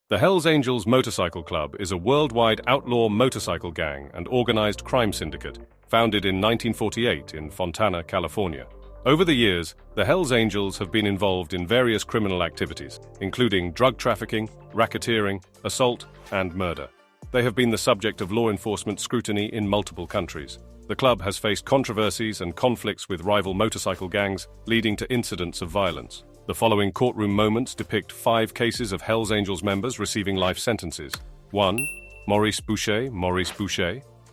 The Hells Angels Motorcycle Club is a worldwide outlaw motorcycle gang and organized crime syndicate, founded in 1948 in Fontana, California. Over the years, the Hells Angels have been involved in various criminal activities, including drug trafficking, racketeering, assault, and murder. They have been the subject of law enforcement scrutiny in multiple countries. The club has faced controversies and conflicts with rival motorcycle gangs, leading to incidents of violence. The following courtroom moments depict 5 cases of Hells Angels members receiving life sentences. 1. Maurice Boucher,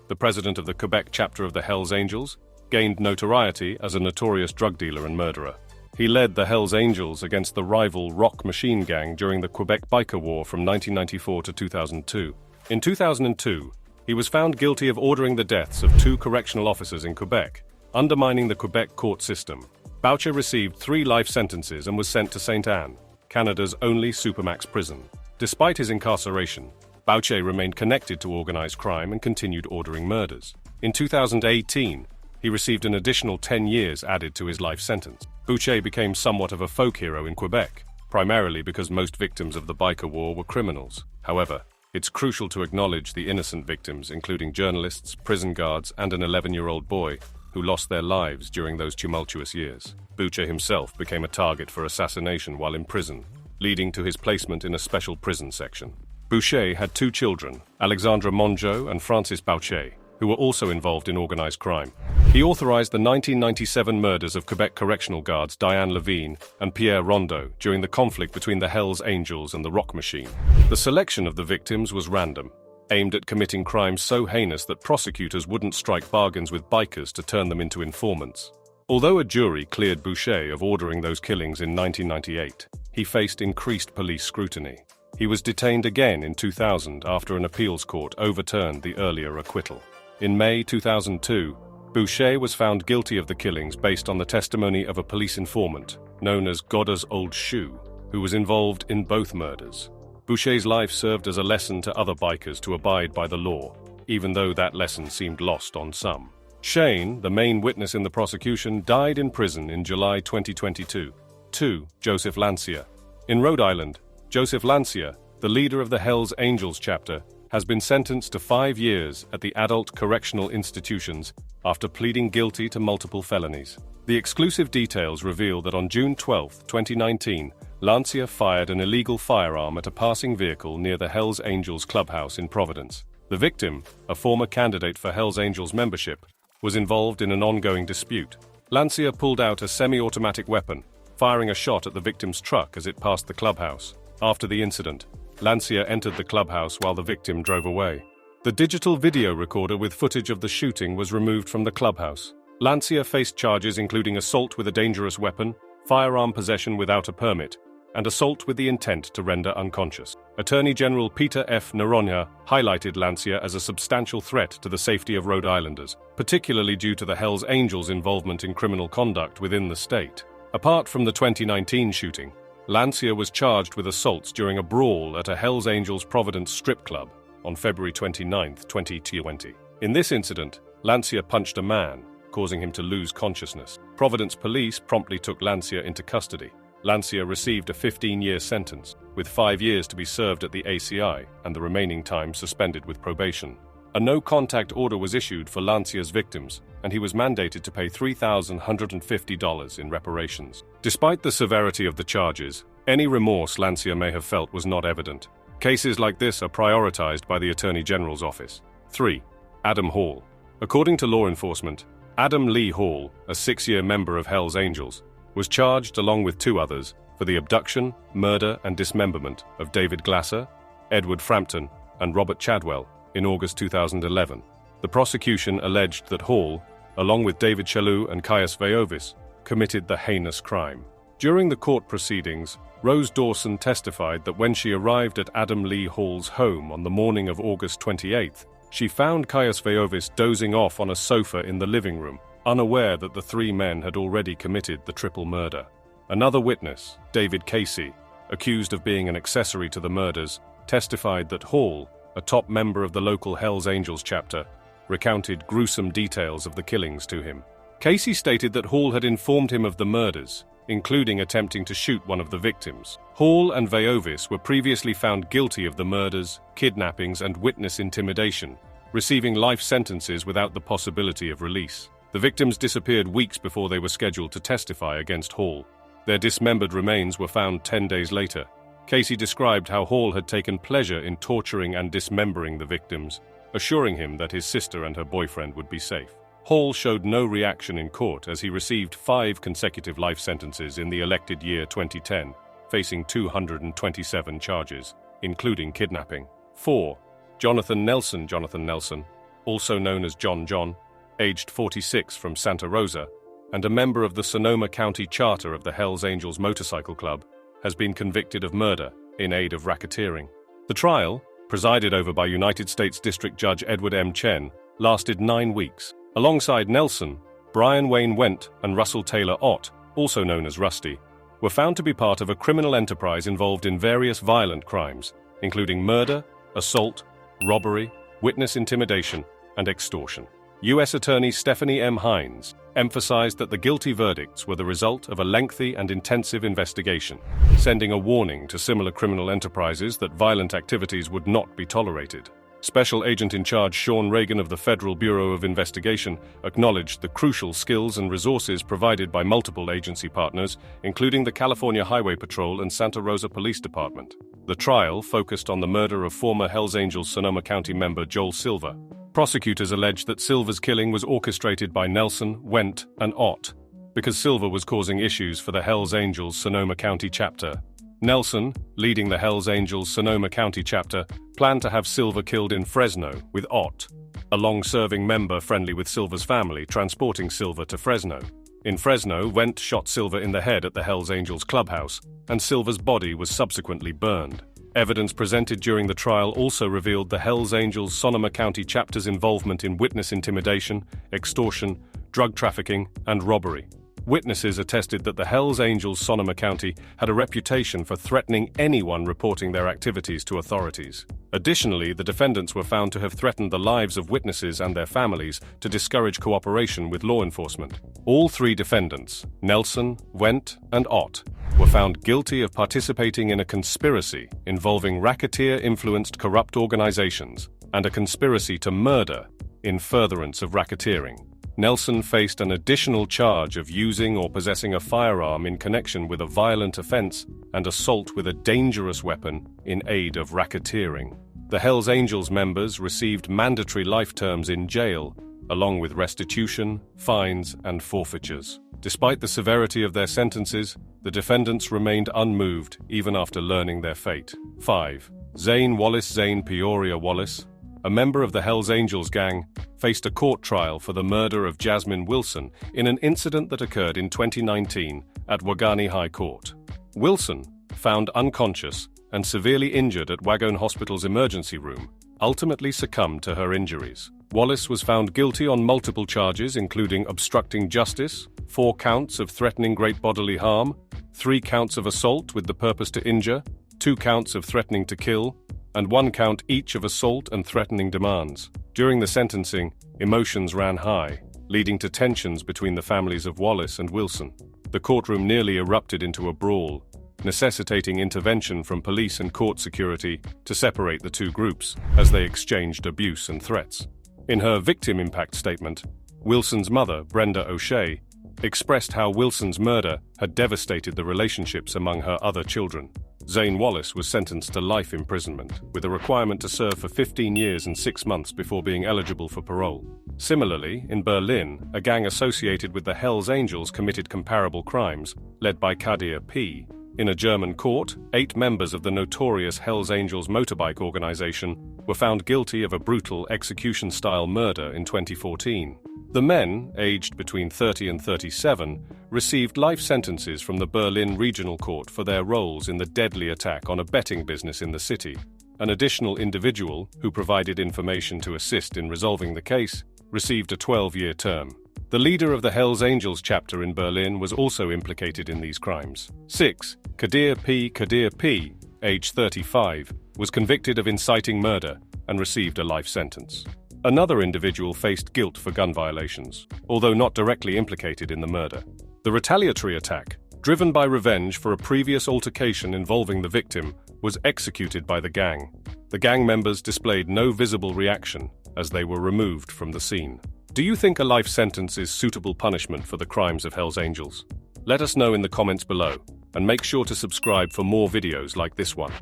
the president of the Quebec chapter of the Hells Angels, gained notoriety as a notorious drug dealer and murderer. He led the Hells Angels against the rival Rock Machine Gang during the Quebec Biker War from 1994 to 2002. In 2002, he was found guilty of ordering the deaths of 2 correctional officers in Quebec, undermining the Quebec court system. Boucher received 3 life sentences and was sent to St. Anne, Canada's only supermax prison. Despite his incarceration, Boucher remained connected to organized crime and continued ordering murders. In 2018, he received an additional 10 years added to his life sentence. Boucher became somewhat of a folk hero in Quebec, primarily because most victims of the biker war were criminals. However, it's crucial to acknowledge the innocent victims, including journalists, prison guards, and an 11-year-old boy who lost their lives during those tumultuous years. Boucher himself became a target for assassination while in prison, leading to his placement in a special prison section. Boucher had 2 children, Alexandre Mongeau and Francis Boucher, who were also involved in organized crime. He authorized the 1997 murders of Quebec correctional guards Diane Levine and Pierre Rondeau during the conflict between the Hells Angels and the Rock Machine. The selection of the victims was random, aimed at committing crimes so heinous that prosecutors wouldn't strike bargains with bikers to turn them into informants. Although a jury cleared Boucher of ordering those killings in 1998, he faced increased police scrutiny. He was detained again in 2000 after an appeals court overturned the earlier acquittal. In May 2002, Boucher was found guilty of the killings based on the testimony of a police informant, known as Godda's Old Shoe, who was involved in both murders. Boucher's life served as a lesson to other bikers to abide by the law, even though that lesson seemed lost on some. Shane, the main witness in the prosecution, died in prison in July 2022. 2. Joseph Lancier. In Rhode Island, Joseph Lancier, the leader of the Hells Angels chapter, has been sentenced to 5 years at the adult correctional institutions after pleading guilty to multiple felonies. The exclusive details reveal that on June 12, 2019, Lancier fired an illegal firearm at a passing vehicle near the Hells Angels clubhouse in Providence. The victim, a former candidate for Hells Angels membership, was involved in an ongoing dispute. Lancier pulled out a semi-automatic weapon, firing a shot at the victim's truck as it passed the clubhouse. After the incident, Lancier entered the clubhouse while the victim drove away. The digital video recorder with footage of the shooting was removed from the clubhouse. Lancier faced charges including assault with a dangerous weapon, firearm possession without a permit, and assault with the intent to render unconscious. Attorney General Peter F. Noronha highlighted Lancier as a substantial threat to the safety of Rhode Islanders, particularly due to the Hells Angels' involvement in criminal conduct within the state. Apart from the 2019 shooting, Lancier was charged with assaults during a brawl at a Hells Angels Providence strip club on February 29, 2020. In this incident, Lancier punched a man, causing him to lose consciousness. Providence police promptly took Lancier into custody. Lancier received a 15-year sentence, with 5 years to be served at the ACI and the remaining time suspended with probation. A no-contact order was issued for Lancier's victims, and he was mandated to pay $3,150 in reparations. Despite the severity of the charges, any remorse Lancier may have felt was not evident. Cases like this are prioritized by the Attorney General's office. 3. Adam Hall. According to law enforcement, Adam Lee Hall, a 6-year member of Hells Angels, was charged along with 2 others for the abduction, murder, and dismemberment of David Glasser, Edward Frampton, and Robert Chadwell in August 2011. The prosecution alleged that Hall, along with David Chalou and Caius Veiovis, committed the heinous crime. During the court proceedings, Rose Dawson testified that when she arrived at Adam Lee Hall's home on the morning of August 28th, she found Caius Veiovis dozing off on a sofa in the living room, unaware that the 3 men had already committed the triple murder. Another witness, David Casey, accused of being an accessory to the murders, testified that Hall, a top member of the local Hells Angels chapter, recounted gruesome details of the killings to him. Casey stated that Hall had informed him of the murders, including attempting to shoot one of the victims. Hall and Veovis were previously found guilty of the murders, kidnappings, and witness intimidation, receiving life sentences without the possibility of release. The victims disappeared weeks before they were scheduled to testify against Hall. Their dismembered remains were found 10 days later. Casey described how Hall had taken pleasure in torturing and dismembering the victims, assuring him that his sister and her boyfriend would be safe. Hall showed no reaction in court as he received 5 consecutive life sentences in the elected year 2010, facing 227 charges, including kidnapping. 4. Jonathan Nelson, also known as John, aged 46 from Santa Rosa, and a member of the Sonoma County Charter of the Hells Angels Motorcycle Club, has been convicted of murder in aid of racketeering. The trial, presided over by United States District Judge Edward M. Chen, lasted 9 weeks. Alongside Nelson, Brian Wayne Wendt and Russell Taylor Ott, also known as Rusty, were found to be part of a criminal enterprise involved in various violent crimes, including murder, assault, robbery, witness intimidation, and extortion. U.S. Attorney Stephanie M. Hines emphasized that the guilty verdicts were the result of a lengthy and intensive investigation, sending a warning to similar criminal enterprises that violent activities would not be tolerated. Special Agent in Charge Sean Reagan of the Federal Bureau of Investigation acknowledged the crucial skills and resources provided by multiple agency partners, including the California Highway Patrol and Santa Rosa Police Department. The trial focused on the murder of former Hells Angels Sonoma County member Joel Silver. Prosecutors alleged that Silver's killing was orchestrated by Nelson, Wendt, and Ott, because Silver was causing issues for the Hells Angels Sonoma County chapter. Nelson, leading the Hells Angels Sonoma County chapter, planned to have Silver killed in Fresno, with Ott, a long-serving member friendly with Silver's family, transporting Silver to Fresno. In Fresno, Wendt shot Silver in the head at the Hells Angels clubhouse, and Silver's body was subsequently burned. Evidence presented during the trial also revealed the Hells Angels Sonoma County chapter's involvement in witness intimidation, extortion, drug trafficking, and robbery. Witnesses attested that the Hells Angels Sonoma County had a reputation for threatening anyone reporting their activities to authorities. Additionally, the defendants were found to have threatened the lives of witnesses and their families to discourage cooperation with law enforcement. All 3 defendants, Nelson, Wendt, and Ott, were found guilty of participating in a conspiracy involving racketeer-influenced corrupt organizations and a conspiracy to murder in furtherance of racketeering. Nelson faced an additional charge of using or possessing a firearm in connection with a violent offense and assault with a dangerous weapon in aid of racketeering. The Hells Angels members received mandatory life terms in jail, along with restitution, fines, and forfeitures. Despite the severity of their sentences, the defendants remained unmoved even after learning their fate. 5. Zane Peoria Wallace, a member of the Hells Angels gang, faced a court trial for the murder of Jasmine Wilson in an incident that occurred in 2019 at Wagani High Court. Wilson, found unconscious and severely injured at Wagon Hospital's emergency room, ultimately succumbed to her injuries. Wallace was found guilty on multiple charges, including obstructing justice, 4 counts of threatening great bodily harm, 3 counts of assault with the purpose to injure, 2 counts of threatening to kill, and 1 count each of assault and threatening demands. During the sentencing, emotions ran high, leading to tensions between the families of Wallace and Wilson. The courtroom nearly erupted into a brawl, necessitating intervention from police and court security to separate the 2 groups as they exchanged abuse and threats. In her victim impact statement, Wilson's mother, Brenda O'Shea, expressed how Wilson's murder had devastated the relationships among her other children. Zane Wallace was sentenced to life imprisonment, with a requirement to serve for 15 years and 6 months before being eligible for parole. Similarly, in Berlin, a gang associated with the Hells Angels committed comparable crimes, led by Kadir P. In a German court, 8 members of the notorious Hells Angels motorbike organization were found guilty of a brutal execution-style murder in 2014. The men, aged between 30 and 37, received life sentences from the Berlin Regional Court for their roles in the deadly attack on a betting business in the city. An additional individual, who provided information to assist in resolving the case, received a 12-year term. The leader of the Hells Angels chapter in Berlin was also implicated in these crimes. 6. Kadir P., aged 35, was convicted of inciting murder and received a life sentence. Another individual faced guilt for gun violations, although not directly implicated in the murder. The retaliatory attack, driven by revenge for a previous altercation involving the victim, was executed by the gang. The gang members displayed no visible reaction as they were removed from the scene. Do you think a life sentence is suitable punishment for the crimes of Hell's Angels? Let us know in the comments below, and make sure to subscribe for more videos like this one.